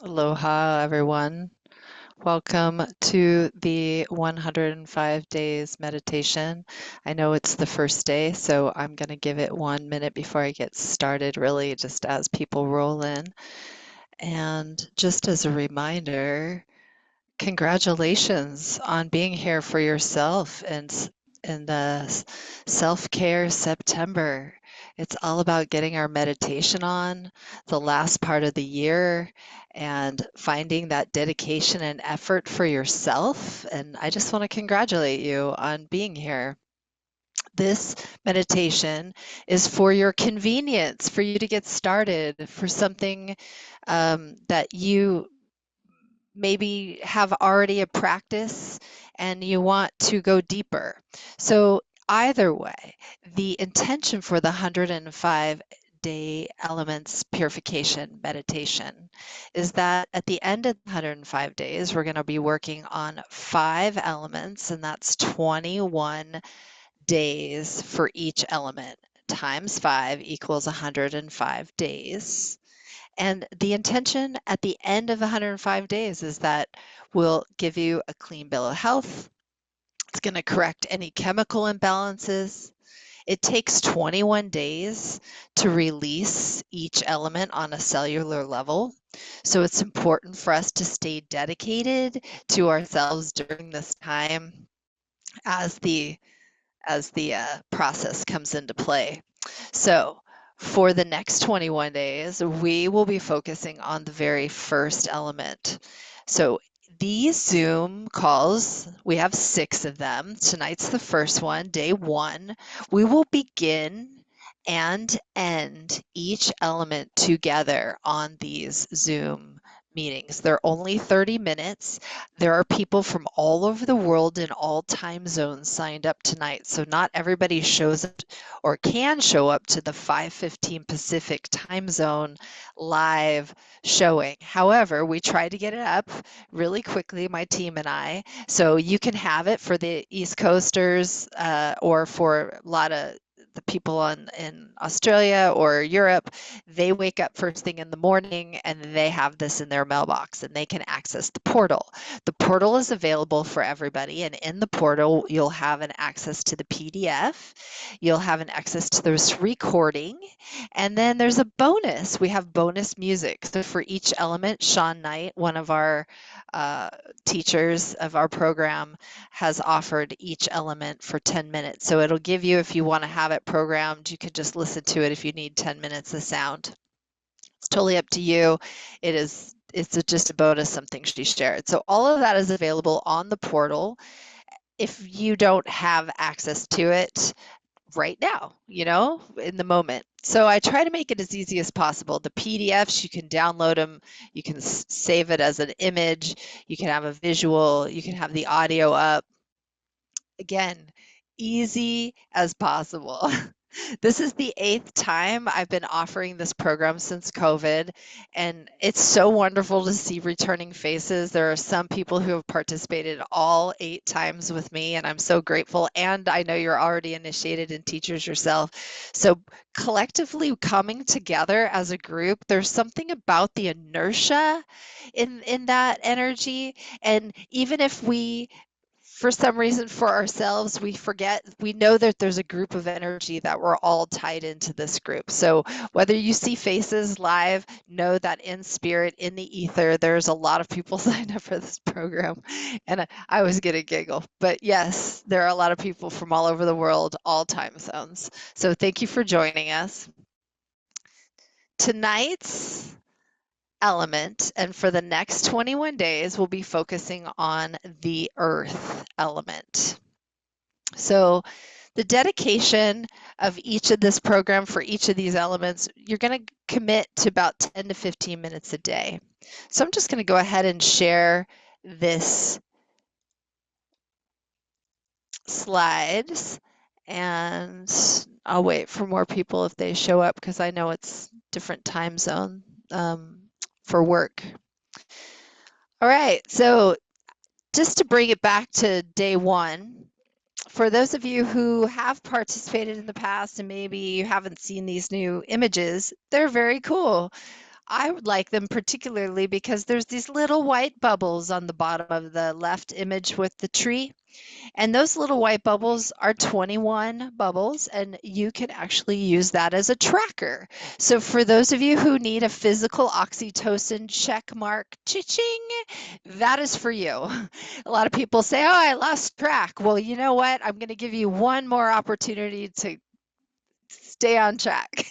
Aloha, everyone. Welcome to the 105 days meditation. I know it's the first day, so I'm going to give it 1 minute before I get started, really, just as people roll in. And just as a reminder, congratulations on being here for yourself and in the self-care September. It's all about getting our meditation on the last part of the year and finding that dedication and effort for yourself. And I just want to congratulate you on being here. This meditation is for your convenience, for you to get started, for something that you maybe have already a practice and you want to go deeper. So either way, the intention for the 105 day elements purification meditation is that at the end of the 105 days, we're going to be working on 5 elements, and that's 21 days for each element. Times 5 equals 105 days. And the intention at the end of 105 days is that we'll give you a clean bill of health. It's going to correct any chemical imbalances. It takes 21 days to release each element on a cellular level. So it's important for us to stay dedicated to ourselves during this time as the process comes into play. So for the next 21 days, we will be focusing on the very first element. So these Zoom calls, we have 6 of them. Tonight's the first one, day 1. We will begin and end each element together on these Zoom meetings. They're only 30 minutes. There are people from all over the world in all time zones signed up tonight, so not everybody shows up or can show up to the 5:15 Pacific time zone live showing. However, we try to get it up really quickly, my team and I, so you can have it for the East Coasters or for a lot of the people in Australia or Europe. They wake up first thing in the morning and they have this in their mailbox and they can access the portal. The portal is available for everybody, and in the portal, you'll have an access to the PDF, you'll have an access to this recording, and then there's a bonus. We have bonus music. So for each element, Sean Knight, one of our uh, teachers of our program, has offered each element for 10 minutes. So it'll give you, if you want to have it programmed, you could just listen to it if you need 10 minutes of sound. It's totally up to you. It's just a bonus, something she shared. So all of that is available on the portal if you don't have access to it right now, in the moment. So I try to make it as easy as possible. The PDFs, you can download them, you can save it as an image, you can have a visual, you can have the audio up. Again, easy as possible. This is the 8th time I've been offering this program since COVID, and it's so wonderful to see returning faces. There are some people who have participated all 8 times with me, and I'm so grateful. And I know you're already initiated and teachers yourself. So collectively coming together as a group, there's something about the inertia in that energy. And even if we for some reason for ourselves we forget, we know that there's a group of energy that we're all tied into this group. So whether you see faces live, know that in spirit, in the ether, there's a lot of people signed up for this program, and I always get a giggle. But yes, there are a lot of people from all over the world, all time zones. So thank you for joining us. Tonight's element, and for the next 21 days we'll be focusing on the earth element. So the dedication of each of this program for each of these elements, you're going to commit to about 10 to 15 minutes a day. So I'm just going to go ahead and share this slides, and I'll wait for more people if they show up because I know it's different time zone for work. All right, so just to bring it back to day 1, for those of you who have participated in the past and maybe you haven't seen these new images, they're very cool. I would like them particularly because there's these little white bubbles on the bottom of the left image with the tree. And those little white bubbles are 21 bubbles, and you can actually use that as a tracker. So for those of you who need a physical oxytocin check mark, cha-ching, that is for you. A lot of people say, oh, I lost track. Well, you know what? I'm going to give you one more opportunity to stay on track.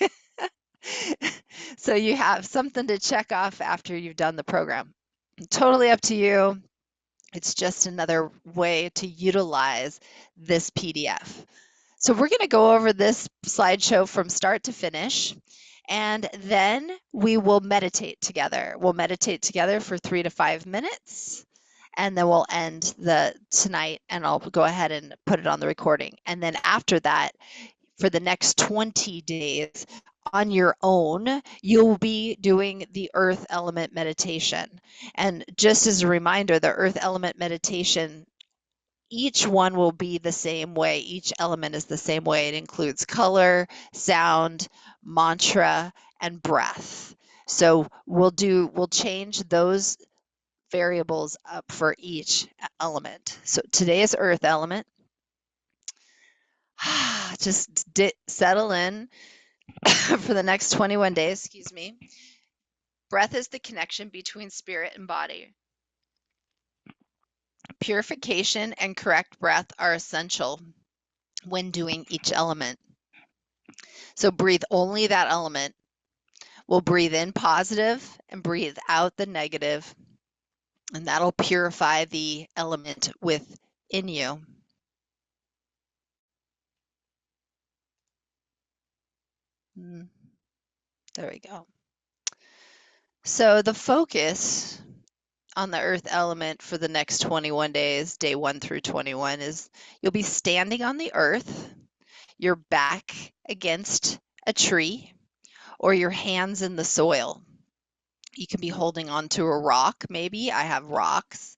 So you have something to check off after you've done the program. Totally up to you. It's just another way to utilize this PDF. So we're going to go over this slideshow from start to finish, and then we will meditate together. We'll meditate together for 3 to 5 minutes, and then we'll end tonight, and I'll go ahead and put it on the recording. And then after that, for the next 20 days on your own, you'll be doing the earth element meditation. And just as a reminder, the earth element meditation, each one will be the same way. Each element is the same way. It includes color, sound, mantra, and breath. So we'll change those variables up for each element. So today is earth element. Just settle in for the next 21 days, excuse me. Breath is the connection between spirit and body. Purification and correct breath are essential when doing each element. So breathe only that element. We'll breathe in positive and breathe out the negative, and that'll purify the element within you. There we go. So the focus on the earth element for the next 21 days, day 1 through 21, is you'll be standing on the earth, your back against a tree, or your hands in the soil. You can be holding onto a rock, maybe. I have rocks.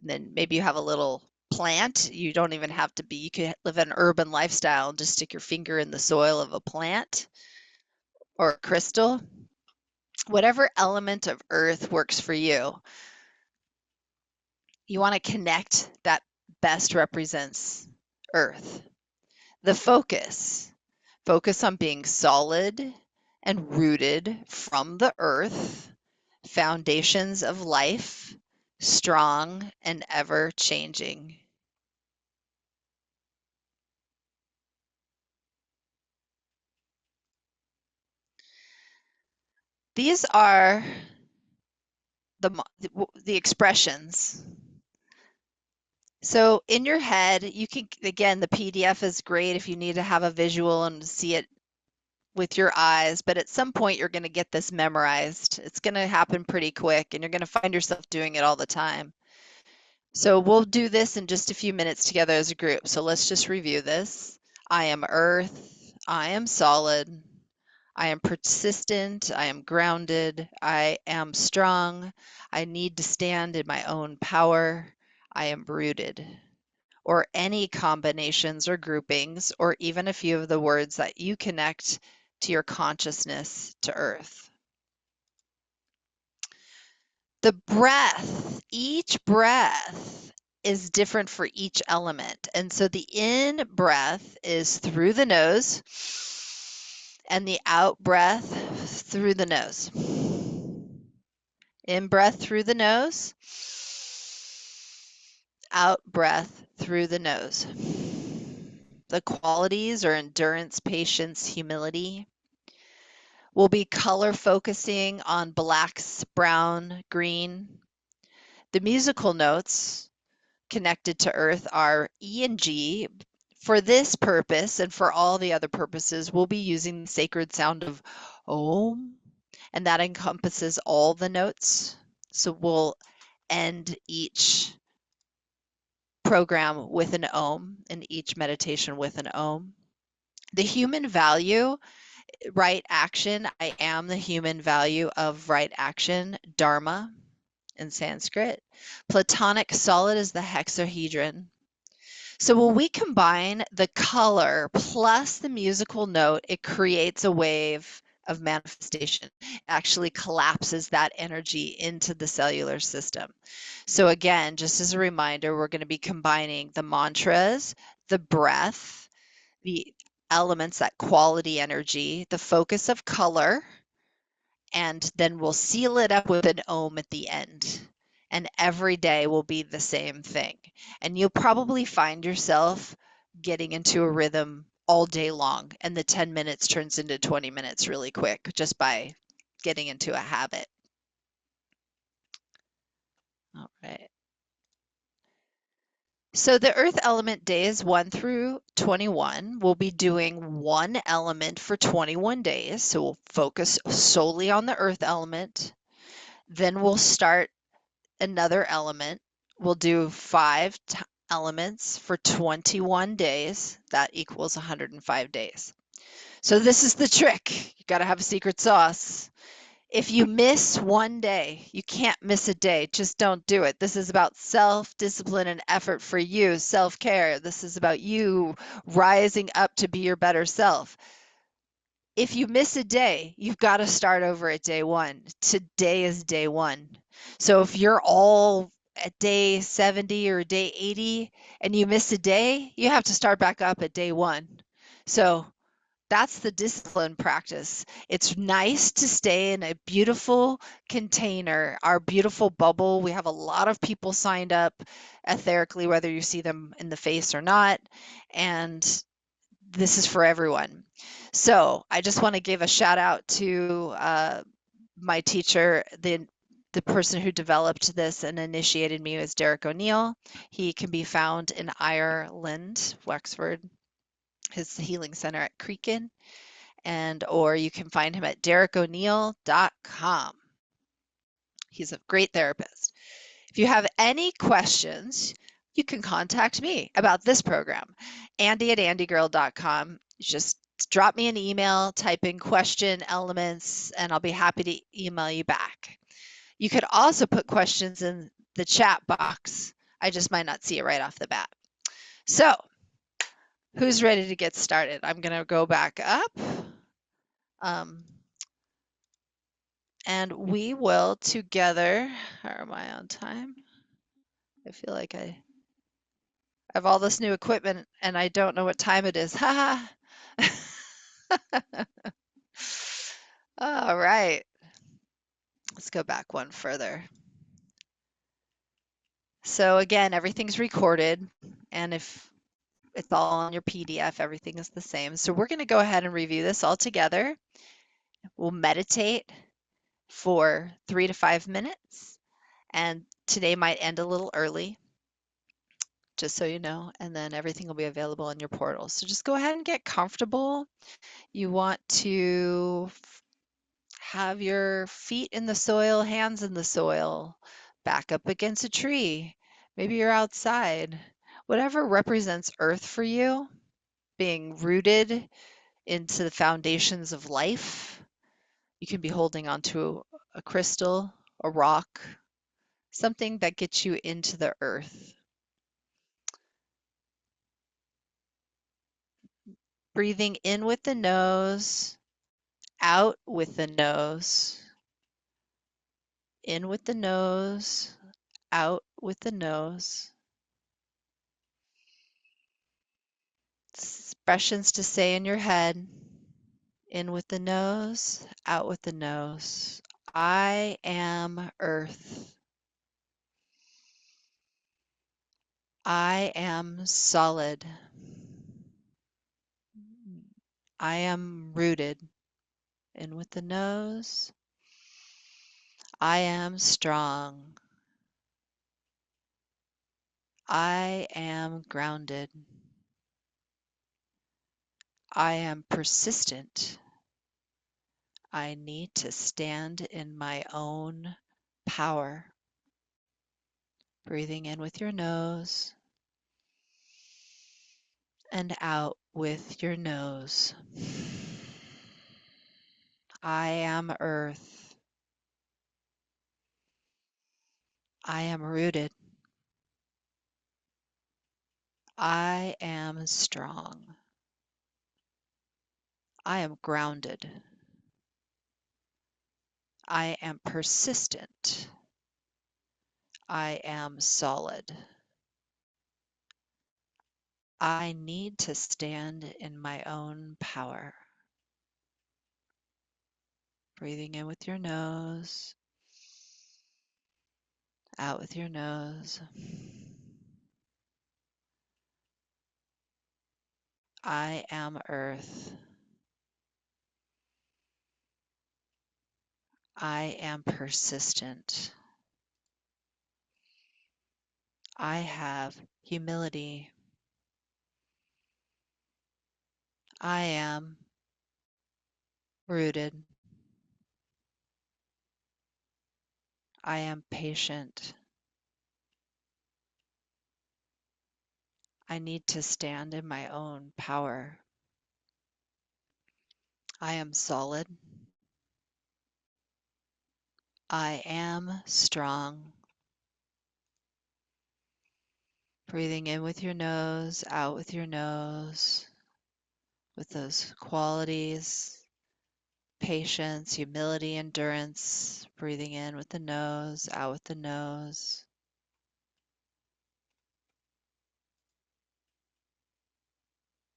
And then maybe you have a little plant. You don't even have to be, you could live an urban lifestyle and just stick your finger in the soil of a plant or a crystal. Whatever element of earth works for you. You want to connect that best represents earth. The focus on being solid and rooted from the earth, foundations of life, strong and ever changing. These are the expressions. So in your head, you can, again, the PDF is great if you need to have a visual and see it with your eyes, but at some point you're going to get this memorized. It's going to happen pretty quick, and you're going to find yourself doing it all the time. So we'll do this in just a few minutes together as a group. So let's just review this. I am earth. I am solid. I am persistent. I am grounded. I am strong. I need to stand in my own power. I am rooted. Or any combinations or groupings, or even a few of the words that you connect to your consciousness to earth. The breath, each breath is different for each element. And so the in breath is through the nose, and the out breath through the nose. In breath through the nose, out breath through the nose. The qualities are endurance, patience, humility. We'll be color focusing on blacks, brown, green. The musical notes connected to earth are E and G. For this purpose and for all the other purposes, we'll be using the sacred sound of Om, and that encompasses all the notes. So we'll end each program with an Om, and each meditation with an Om. The human value, right action, I am the human value of right action, Dharma in Sanskrit. Platonic solid is the hexahedron. So when we combine the color plus the musical note, it creates a wave of manifestation. It actually collapses that energy into the cellular system. So again, just as a reminder, we're going to be combining the mantras, the breath, the elements, that quality energy, the focus of color, and then we'll seal it up with an Om at the end. And every day will be the same thing. And you'll probably find yourself getting into a rhythm all day long, and the 10 minutes turns into 20 minutes really quick just by getting into a habit. All right. So the earth element days 1 through 21, we'll be doing one element for 21 days. So we'll focus solely on the earth element. Then we'll start another element. We'll do 5 elements for 21 days. That equals 105 days. So this is the trick. You got to have a secret sauce. If you miss one day, you can't miss a day. Just don't do it. This is about self-discipline and effort for you, self-care. This is about you rising up to be your better self. If you miss a day, you've got to start over at day one. Today is day one. So if you're all at day 70 or day 80 and you miss a day, you have to start back up at day one. So that's the discipline practice. It's nice to stay in a beautiful container, our beautiful bubble. We have a lot of people signed up etherically, whether you see them in the face or not. And this is for everyone. So I just want to give a shout out to my teacher, the person who developed this and initiated me was Derek O'Neill. He can be found in Ireland, Wexford, his healing center at Creakin, or you can find him at derekoneil.com. He's a great therapist. If you have any questions, you can contact me about this program, Andy@andygirl.com. Just drop me an email, type in question elements, and I'll be happy to email you back. You could also put questions in the chat box. I just might not see it right off the bat. So, who's ready to get started? I'm going to go back up. And we will together, how am I on time? I feel like I have all this new equipment and I don't know what time it is. Ha All right. Let's go back one further. So again, everything's recorded, and if it's all on your PDF, everything is the same. So we're going to go ahead and review this all together. We'll meditate for 3 to 5 minutes, and today might end a little early, just so you know, and then everything will be available on your portal. So just go ahead and get comfortable. You want to have your feet in the soil, hands in the soil, back up against a tree. Maybe you're outside. Whatever represents earth for you, being rooted into the foundations of life. You can be holding onto a crystal, a rock, something that gets you into the earth. Breathing in with the nose, out with the nose, in with the nose, out with the nose. Expressions to say in your head. In with the nose, out with the nose. I am earth. I am solid. I am rooted. In with the nose. I am strong. I am grounded. I am persistent. I need to stand in my own power. Breathing in with your nose and out with your nose. I am earth. I am rooted. I am strong. I am grounded. I am persistent. I am solid. I need to stand in my own power. Breathing in with your nose, out with your nose. I am earth. I am persistent. I have humility. I am rooted. I am patient. I need to stand in my own power. I am solid. I am strong. Breathing in with your nose, out with your nose, with those qualities, patience, humility, endurance. Breathing in with the nose, out with the nose.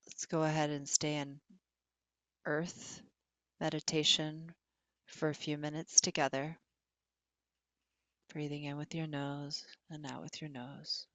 Let's go ahead and stay in earth meditation for a few minutes together. Breathing in with your nose and out with your nose.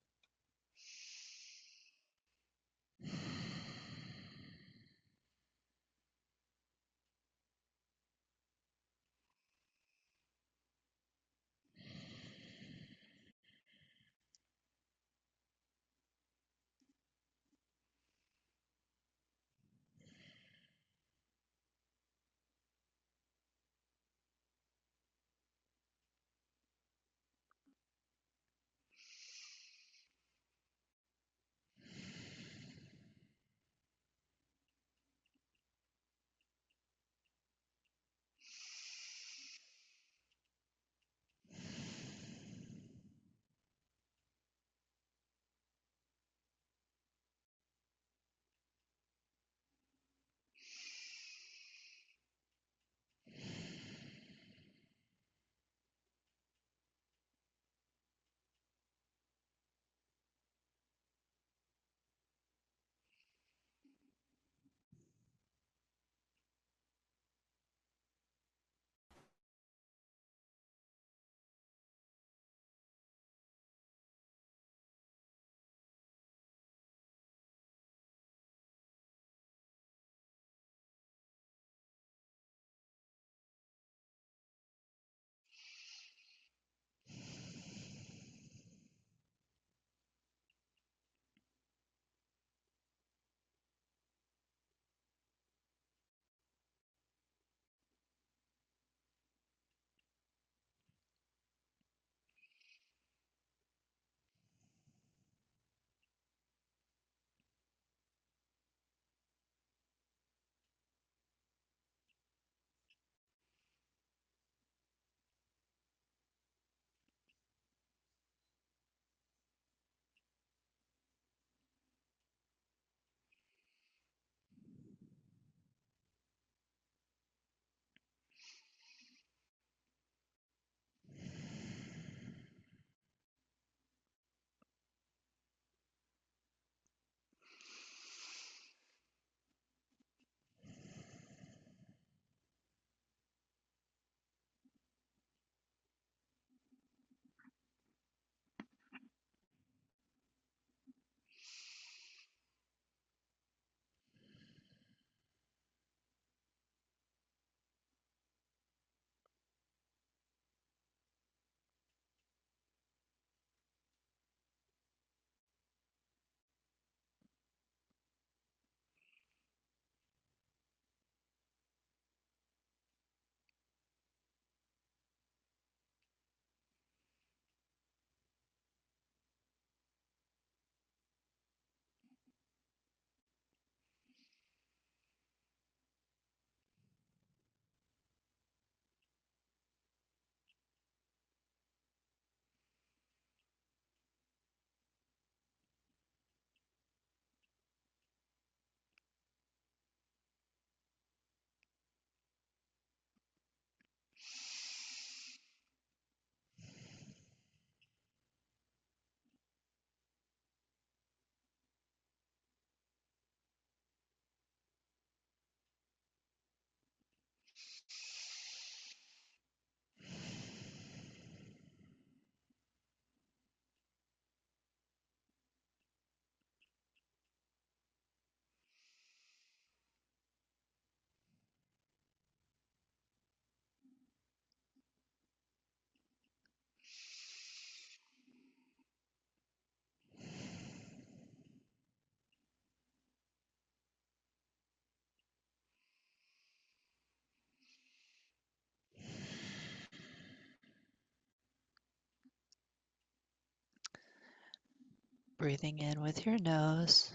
Breathing in with your nose,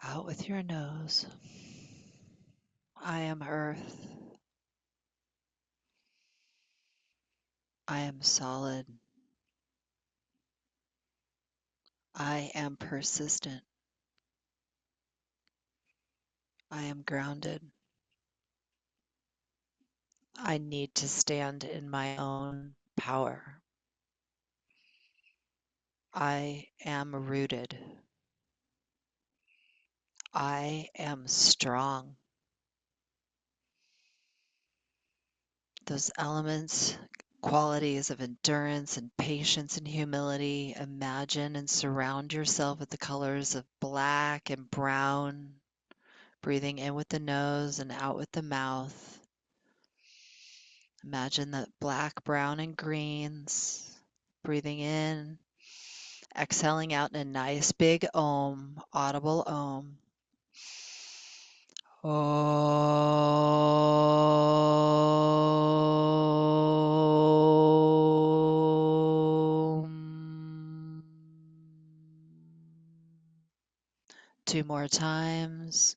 out with your nose. I am earth. I am solid. I am persistent. I am grounded. I need to stand in my own power. I am rooted. I am strong. Those elements, qualities of endurance and patience and humility, imagine and surround yourself with the colors of black and brown, breathing in with the nose and out with the mouth. Imagine that black, brown, and greens, breathing in, exhaling out in a nice big Om, audible Om. Om. Two more times.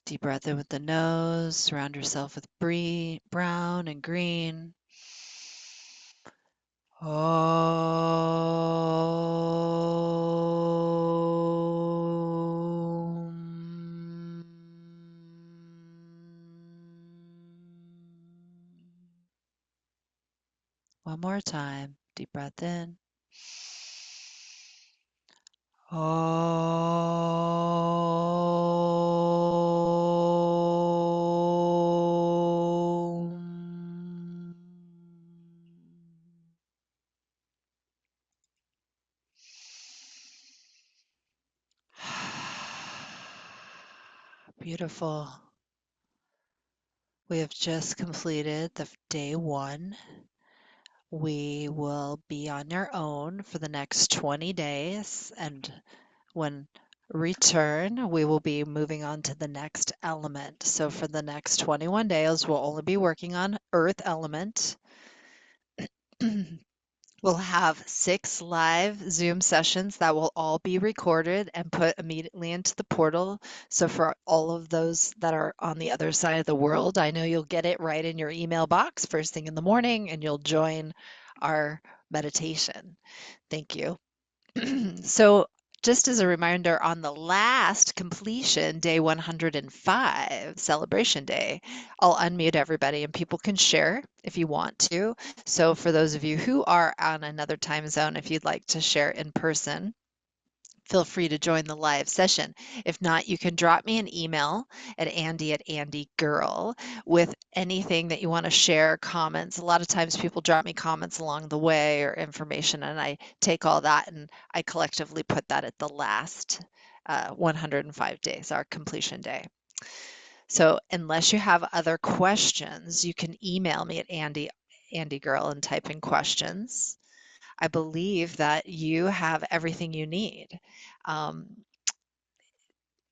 Deep breath in with the nose. Surround yourself with brown and green. Om. One more time. Deep breath in. Om. Beautiful. We have just completed the day 1. We will be on your own for the next 20 days, and when return, we will be moving on to the next element. So for the next 21 days, we'll only be working on earth element. We'll have 6 live Zoom sessions that will all be recorded and put immediately into the portal. So for all of those that are on the other side of the world, I know you'll get it right in your email box first thing in the morning, and you'll join our meditation. Thank you. So just as a reminder, on the last completion, day 105, celebration day, I'll unmute everybody and people can share if you want to. So for those of you who are on another time zone, if you'd like to share in person, feel free to join the live session. If not, you can drop me an email at Andy@AndyGirl with anything that you want to share, comments. A lot of times people drop me comments along the way or information, and I take all that and I collectively put that at the last 105 days, our completion day. So unless you have other questions, you can email me at AndyGirl and type in questions. I believe that you have everything you need. Um,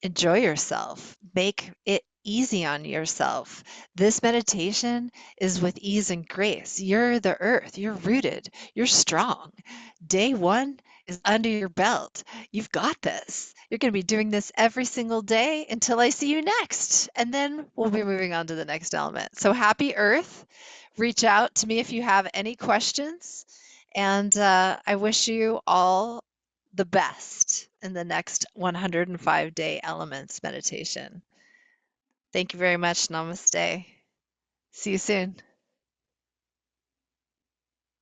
enjoy yourself. Make it easy on yourself. This meditation is with ease and grace. You're the earth. You're rooted. You're strong. Day 1 is under your belt. You've got this. You're going to be doing this every single day until I see you next. And then we'll be moving on to the next element. So happy earth. Reach out to me if you have any questions. And I wish you all the best in the next 105-day elements meditation. Thank you very much. Namaste. See you soon.